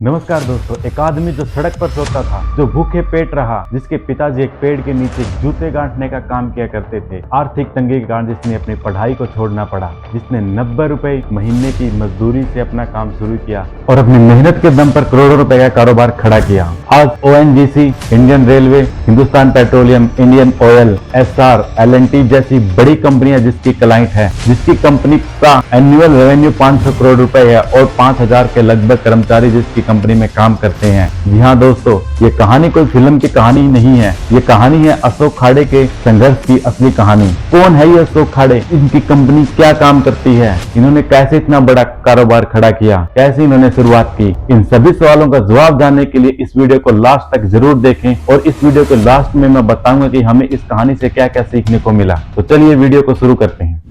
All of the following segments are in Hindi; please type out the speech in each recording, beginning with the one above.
नमस्कार दोस्तों। एक आदमी जो सड़क पर सोता था, जो भूखे पेट रहा, जिसके पिताजी एक पेड़ के नीचे जूते गांठने का काम किया करते थे, आर्थिक तंगी के कारण जिसने अपनी पढ़ाई को छोड़ना पड़ा, जिसने 90 रुपए महीने की मजदूरी से अपना काम शुरू किया और अपनी मेहनत के दम पर करोड़ों रुपए का कारोबार खड़ा किया। आज ONGC, Indian railway, Hindustan petroleum, Indian oil, SR, L&T जैसी बड़ी कंपनियां जिसकी क्लाइंट है, जिसकी कंपनी का एनुअल रेवेन्यू 500 करोड़ रुपए है और 5000 के लगभग कर्मचारी जिसकी कंपनी में काम करते हैं। जी हाँ दोस्तों, ये कहानी कोई फिल्म की कहानी नहीं है, ये कहानी है अशोक खाड़े के संघर्ष की असली कहानी। कौन है ये अशोक खाड़े, इनकी कंपनी क्या काम करती है, इन्होंने कैसे इतना बड़ा कारोबार खड़ा किया, कैसे इन्होंने शुरुआत की, इन सभी सवालों का जवाब जानने के लिए इस वीडियो को लास्ट तक जरूर देखें। और इस वीडियो के लास्ट में मैं बताऊंगा कि हमें इस कहानी से क्या क्या सीखने को मिला। तो चलिए वीडियो को शुरू करते हैं।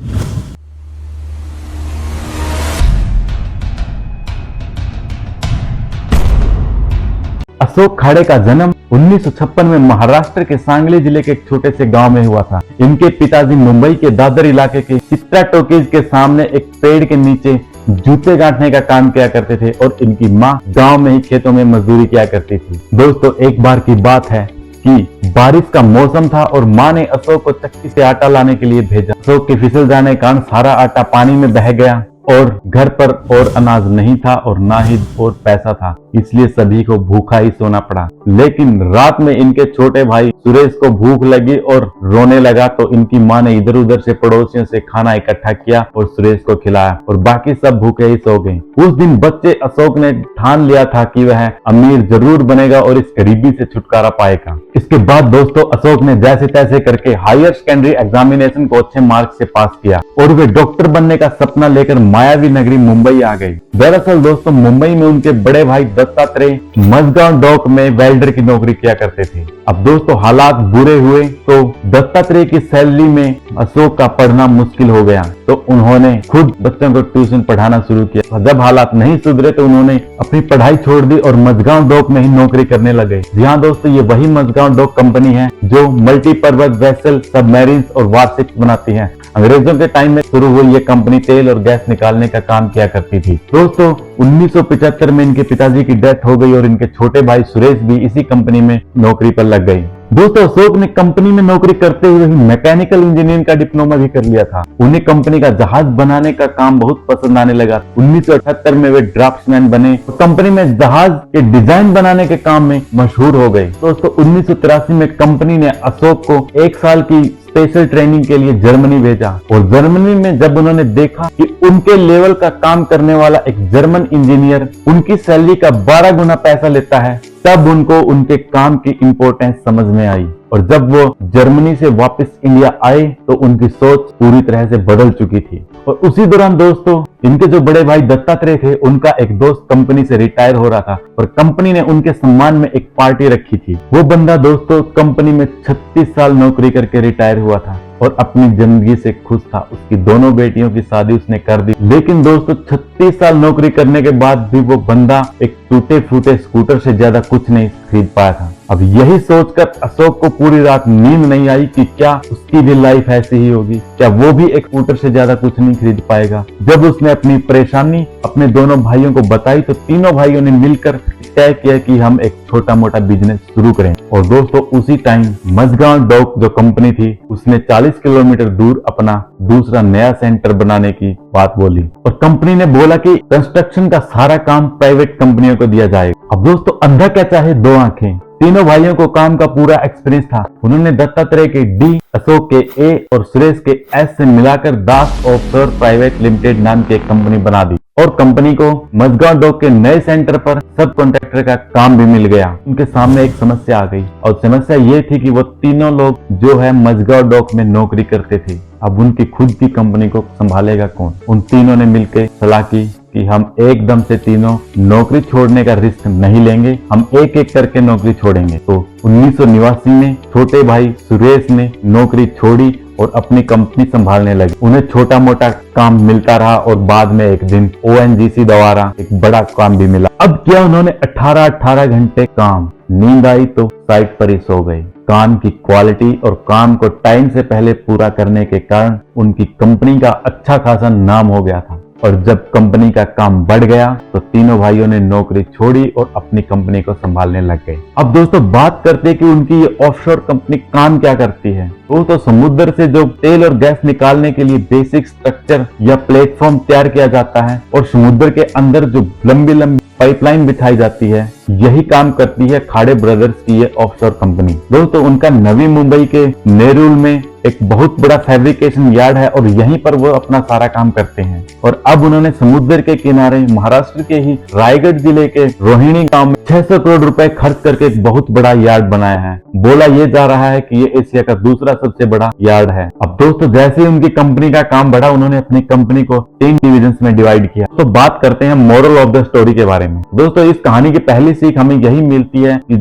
अशोक खाड़े का जन्म 1956 में महाराष्ट्र के सांगली जिले के एक छोटे से गांव में हुआ था। इनके पिताजी मुंबई के दादर इलाके के चित्रा टॉकीज के सामने एक पेड़ के नीचे जूते गांठने का काम किया करते थे और इनकी माँ गांव में ही खेतों में मजदूरी किया करती थी। दोस्तों, एक बार की बात है कि बारिश का मौसम था और माँ ने अशोक को चक्की से आटा लाने के लिए भेजा। अशोक के फिसल जाने के कारण सारा आटा पानी में बह गया और घर पर और अनाज नहीं था और ना ही और पैसा था, इसलिए सभी को भूखा ही सोना पड़ा। लेकिन रात में इनके छोटे भाई सुरेश को भूख लगी और रोने लगा, तो इनकी माँ ने इधर उधर से पड़ोसियों से खाना इकट्ठा किया और सुरेश को खिलाया और बाकी सब भूखे ही सो गए। उस दिन बच्चे अशोक ने ठान लिया था कि वह अमीर जरूर बनेगा और इस गरीबी से छुटकारा पाएगा। इसके बाद दोस्तों, अशोक ने जैसे तैसे करके हायर सेकेंडरी एग्जामिनेशन को अच्छे मार्क्स से पास किया और वे डॉक्टर बनने का सपना लेकर मायावी नगरी मुंबई आ गई। दरअसल दोस्तों, मुंबई में उनके बड़े भाई दत्तात्रेय मझगांव डॉक में वेल्डर की नौकरी किया करते थे। अब दोस्तों, हालात बुरे हुए तो दत्तात्रेय की सैलरी में अशोक का पढ़ना मुश्किल हो गया, तो उन्होंने खुद बच्चों को ट्यूशन पढ़ाना शुरू किया। जब हालात नहीं सुधरे तो उन्होंने अपनी पढ़ाई छोड़ दी और मझगांव डॉक में ही नौकरी करने लगे। जी हाँ दोस्तों, ये वही मझगांव डॉक कंपनी है जो मल्टीपर्पज वेसल, सबमरीन्स और वारशिप्स बनाती है। अंग्रेजों के टाइम में शुरू हुई ये कंपनी तेल और गैस निकालने का काम किया करती थी। दोस्तों, 1975 में इनके पिताजी की डेथ हो गई और इनके छोटे भाई सुरेश भी इसी कंपनी में नौकरी पर लग गए। दोस्तों, अशोक ने कंपनी में नौकरी करते हुए ही मैकेनिकल इंजीनियरिंग का डिप्लोमा भी कर लिया था। उन्हें कंपनी का जहाज बनाने का काम बहुत पसंद आने लगा। 1978 में वे ड्राफ्ट्समैन बने तो कंपनी में जहाज के डिजाइन बनाने के काम में मशहूर हो गए। दोस्तों, 1983 में कंपनी ने अशोक को 1 साल की स्पेशल ट्रेनिंग के लिए जर्मनी भेजा और जर्मनी में जब उन्होंने देखा कि उनके लेवल का काम करने वाला एक जर्मन इंजीनियर उनकी सैलरी का 12 गुना पैसा लेता है, तब उनको उनके काम की इंपॉर्टेंस समझ में आई। और जब वो जर्मनी से वापस इंडिया आए तो उनकी सोच पूरी तरह से बदल चुकी थी। और उसी दौरान दोस्तों, इनके जो बड़े भाई दत्तात्रेय थे, उनका एक दोस्त कंपनी से रिटायर हो रहा था और कंपनी ने उनके सम्मान में एक पार्टी रखी थी। वो बंदा दोस्तों कंपनी में 36 साल नौकरी करके रिटायर हुआ था और अपनी जिंदगी से खुश था। उसकी दोनों बेटियों की शादी उसने कर दी। लेकिन दोस्तों, 36 साल नौकरी करने के बाद भी वो बंदा एक टूटे फूटे स्कूटर से ज्यादा कुछ नहीं खरीद पाया था। अब यही सोचकर अशोक को पूरी रात नींद नहीं आई कि क्या उसकी भी लाइफ ऐसी ही होगी, क्या वो भी एक स्कूटर से ज्यादा कुछ नहीं खरीद पाएगा। जब उसने अपनी परेशानी अपने दोनों भाइयों को बताई तो तीनों भाइयों ने मिलकर तय किया कि हम एक छोटा मोटा बिजनेस शुरू करें। और दोस्तों, उसी टाइम मझगांव डॉक जो कंपनी थी, उसने 40 किलोमीटर दूर अपना दूसरा नया सेंटर बनाने की बात बोली और कंपनी ने बोला कि कंस्ट्रक्शन का सारा काम प्राइवेट कंपनियों को दिया जाएगा। अब दोस्तों, अंधा क्या चाहे दो आंखें। तीनों भाइयों को काम का पूरा एक्सपीरियंस था। उन्होंने दत्तात्रेय के D, अशोक के A और सुरेश के S से मिलाकर दास ऑफशोर प्राइवेट लिमिटेड नाम की एक कंपनी बना दी और कंपनी को मझगांव डॉक के नए सेंटर पर सब कॉन्ट्रैक्टर का काम भी मिल गया। उनके सामने एक समस्या आ गई और समस्या ये थी कि वो तीनों लोग जो है मझगांव डॉक में नौकरी करते थे। अब उनकी खुद की कंपनी को संभालेगा कौन। उन तीनों ने मिलकर सलाह की कि हम एकदम से तीनों नौकरी छोड़ने का रिस्क नहीं लेंगे, हम एक एक करके नौकरी छोड़ेंगे। तो 1989 में छोटे भाई सुरेश ने नौकरी छोड़ी और अपनी कंपनी संभालने लगे। उन्हें छोटा मोटा काम मिलता रहा और बाद में एक दिन ONGC द्वारा एक बड़ा काम भी मिला। अब क्या, उन्होंने 18 घंटे काम, नींद आई तो साइट पर ही सो गए। काम की क्वालिटी और काम को टाइम से पहले पूरा करने के कारण उनकी कंपनी का अच्छा खासा नाम हो गया था। और जब कंपनी का काम बढ़ गया तो तीनों भाइयों ने नौकरी छोड़ी और अपनी कंपनी को संभालने लग गए। अब दोस्तों बात करते हैं कि उनकी ये ऑफशोर कंपनी काम क्या करती है। तो समुद्र से जो तेल और गैस निकालने के लिए बेसिक स्ट्रक्चर या प्लेटफॉर्म तैयार किया जाता है और समुद्र के अंदर जो लंबी लंबी पाइपलाइन बिछाई जाती है, यही काम करती है खाड़े ब्रदर्स की ये ऑफशोर कंपनी। दोस्तों उनका नवी मुंबई के नेरुल में एक बहुत बड़ा फैब्रिकेशन यार्ड है और यहीं पर वो अपना सारा काम करते हैं। और अब उन्होंने समुद्र के किनारे महाराष्ट्र के ही रायगढ़ जिले के रोहिणी गांव में 600 करोड़ रुपए खर्च करके एक बहुत बड़ा यार्ड बनाया है। बोला ये जा रहा है कि ये एशिया का दूसरा सबसे बड़ा यार्ड है। अब दोस्तों जैसे ही उनकी कंपनी का काम बढ़ा, उन्होंने अपनी कंपनी को 3 डिविजन्स में डिवाइड किया। तो बात करते हैं मोरल ऑफ द स्टोरी के बारे में। दोस्तों इस कहानी की पहली सीख हमें यही मिलती है कि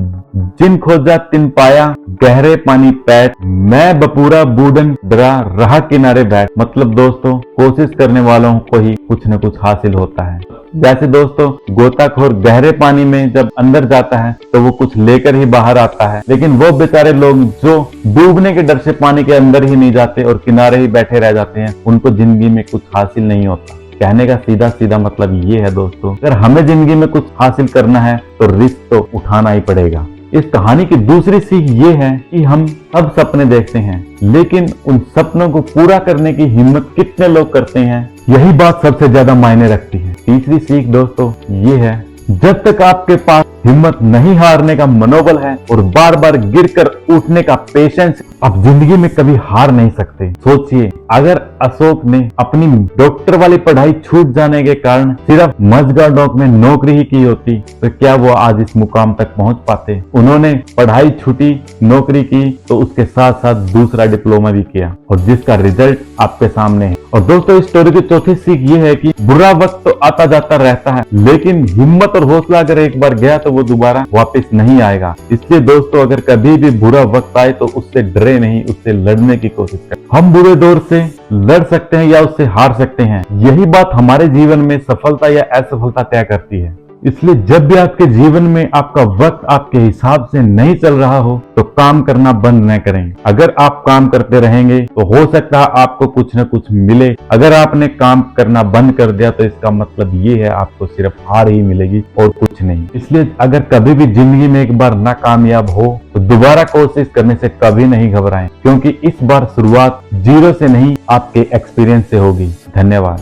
जिन खोजा तिन पाया, गहरे पानी पैठ, मैं बपूरा बूढ़न डरा रहा किनारे बैठ। मतलब दोस्तों कोशिश करने वालों को ही कुछ न कुछ हासिल होता है। जैसे दोस्तों गोताखोर गहरे पानी में जब अंदर जाता है तो वो कुछ लेकर ही बाहर आता है, लेकिन वो बेचारे लोग जो डूबने के डर से पानी के अंदर ही नहीं जाते और किनारे ही बैठे रह जाते हैं, उनको जिंदगी में कुछ हासिल नहीं होता। कहने का सीधा सीधा मतलब ये है दोस्तों, अगर हमें जिंदगी में कुछ हासिल करना है तो रिस्क तो उठाना ही पड़ेगा। इस कहानी की दूसरी सीख ये है कि हम सब सपने देखते हैं, लेकिन उन सपनों को पूरा करने की हिम्मत कितने लोग करते हैं, यही बात सबसे ज्यादा मायने रखती है। तीसरी सीख दोस्तों ये है, जब तक आपके पास हिम्मत नहीं हारने का मनोबल है और बार बार गिरकर उठने का पेशेंस, आप जिंदगी में कभी हार नहीं सकते। सोचिए अगर अशोक ने अपनी डॉक्टर वाली पढ़ाई छूट जाने के कारण सिर्फ मझगांव डॉक में नौकरी ही की होती तो क्या वो आज इस मुकाम तक पहुंच पाते। उन्होंने पढ़ाई छूटी, नौकरी की, तो उसके साथ साथ दूसरा डिप्लोमा भी किया और जिसका रिजल्ट आपके सामने है। और दोस्तों इस स्टोरी की चौथी सीख ये है कि बुरा वक्त तो आता जाता रहता है, लेकिन हिम्मत और हौसला अगर एक बार गया तो वो दोबारा वापस नहीं आएगा। इसलिए दोस्तों अगर कभी भी बुरा वक्त आए तो उससे डरे नहीं, उससे लड़ने की कोशिश करें। हम बुरे दौर से लड़ सकते हैं या उससे हार सकते हैं। यही बात हमारे जीवन में सफलता या असफलता तय करती है। इसलिए जब भी आपके जीवन में आपका वक्त आपके हिसाब से नहीं चल रहा हो तो काम करना बंद न करें। अगर आप काम करते रहेंगे तो हो सकता है आपको कुछ न कुछ मिले। अगर आपने काम करना बंद कर दिया तो इसका मतलब ये है आपको सिर्फ हार ही मिलेगी और कुछ नहीं। इसलिए अगर कभी भी जिंदगी में एक बार नाकामयाब हो तो दोबारा कोशिश करने से कभी नहीं घबराएं, क्योंकि इस बार शुरुआत 0 से नहीं आपके एक्सपीरियंस से होगी। धन्यवाद।